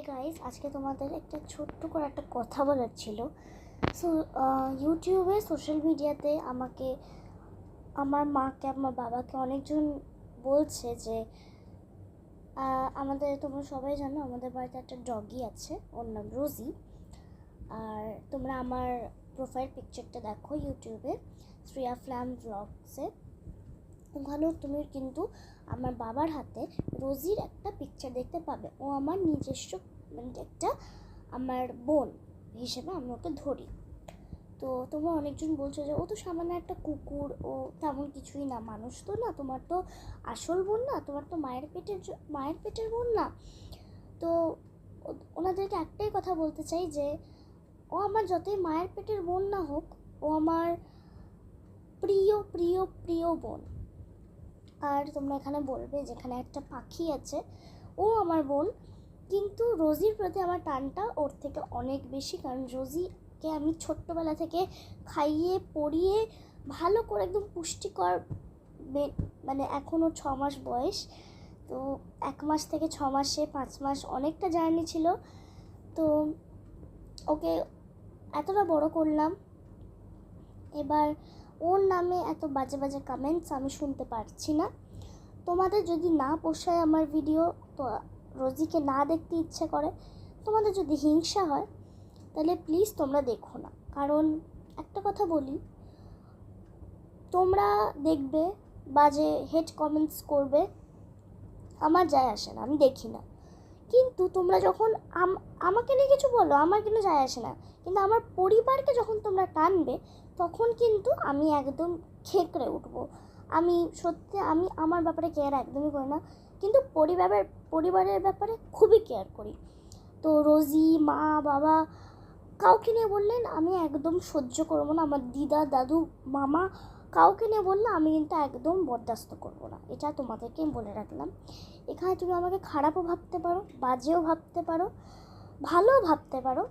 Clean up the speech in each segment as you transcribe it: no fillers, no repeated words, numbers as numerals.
Guys, আজকে তোমাদের একটা ছোট্ট করে একটা কথা বলার ছিল। সো ইউটিউবে, সোশ্যাল মিডিয়াতে আমাকে, আমার মাকে, আমার বাবাকে অনেকজন বলছে যে আমাদের, তোমরা সবাই জানো আমাদের বাড়িতে একটা ডগি আছে, ওর নাম রোজি। আর তোমরা আমার প্রোফাইল পিকচারটা দেখো ইউটিউবে, শ্রেয়া ফ্ল্যাম ব্লগসে, ওখানেও তুমি কিন্তু আমার বাবার হাতে রোজির একটা পিকচার দেখতে পাবে। ও আমার নিজস্ব, মানে একটা আমার বোন হিসেবে আমি ওকে ধরি। তো তোমরা অনেকজন বলছো যে ও তো সামান্য একটা কুকুর, ও তেমন কিছুই না, মানুষ তো না, তোমার তো আসল বোন না, তোমার তো মায়ের পেটের বোন না। তো ওনাদেরকে একটাই কথা বলতে চাই যে ও আমার যতই মায়ের পেটের বোন না হোক, ও আমার প্রিয় প্রিয় প্রিয় বোন। আর তোমরা এখানে বলবে যেখানে একটা পাখি আছে, ও আমার বোন, কিন্তু রোজির প্রতি আমার টানটা ওর থেকে অনেক বেশি। কারণ রোজিকে আমি ছোট্টবেলা থেকে খাইয়ে পরিয়ে ভালো করে একদম পুষ্টিকর, মানে এখনও 6 মাস বয়স, তো 1 মাস থেকে 6 মাসে 5 মাস অনেকটা জার্নি ছিল। তো ওকে এতটা বড় করলাম, এবার ওর নামে এত বাজে বাজে কমেন্টস আমি শুনতে পারছি না। তোমাদের যদি না পোষায় আমার ভিডিও, তো রোজিকে না দেখতে ইচ্ছে করে, তোমাদের যদি হিংসা হয়, তাহলে প্লিজ তোমরা দেখো না। কারণ একটা কথা বলি, তোমরা দেখবে বাজে হেট কমেন্টস করবে, আমার যায় আসে না, আমি দেখি না। কিন্তু তোমরা যখন আমাকে নিয়ে কিছু বলো, আমার কিন্তু যায় আসে না। কিন্তু আমার পরিবারকে যখন তোমরা টানবে, তখন কিন্তু আমি একদম খেঁকড়ে উঠবো। আমি সত্যি, আমি আমার ব্যাপারে কেয়ার একদমই করি না, কিন্তু পরিবারের ব্যাপারে খুবই কেয়ার করি। তো রোজি, মা, বাবা, কাউকে নিয়ে বললেন আমি একদম সহ্য করবো না। আমার দিদা, দাদু, মামা, কাউকে নিয়ে বললে আমি কিন্তু একদম বরদাস্ত করবো না। এটা তোমাদেরকে আমি বলে রাখলাম। এখানে তুমি আমাকে খারাপও ভাবতে পারো, বাজেও ভাবতে পারো, ভালোও ভাবতে পারো,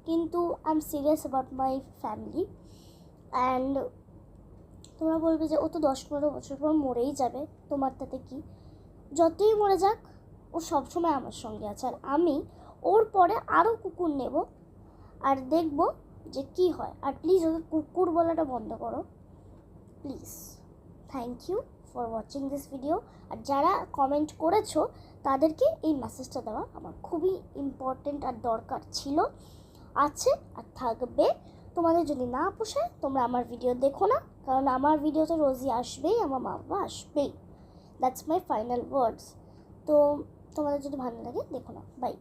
কিন্তু I am serious about my family. And তোমরা বলবে যে ও তো 10-15 বছর পর মরেই যাবে, তোমার তাতে কি? যতই মরে যাক, ও সবসময় আমার সঙ্গে আছে। আর আমি ওর পরে আরও কুকুর নেব, আর দেখব যে কি হয়। আর প্লিজ ওকে কুকুর বলাটা বন্ধ করো, please. Thank you for watching this video. আর যারা কমেন্ট করেছো, তাদেরকে এই মেসেজটা দেওয়া আমার খুবই ইম্পর্টেন্ট আর দরকার ছিল, আছে আর থাকবে। তোমাদের যদি না পোষায়, তোমরা আমার ভিডিও দেখো না, কারণ আমার ভিডিওতে রোজি আসবেই, আমার মা বাবা আসবেই। দ্যাটস মাই ফাইনাল ওয়ার্ডস। তো তোমাদের যদি ভালো লাগে, দেখো না। বাই।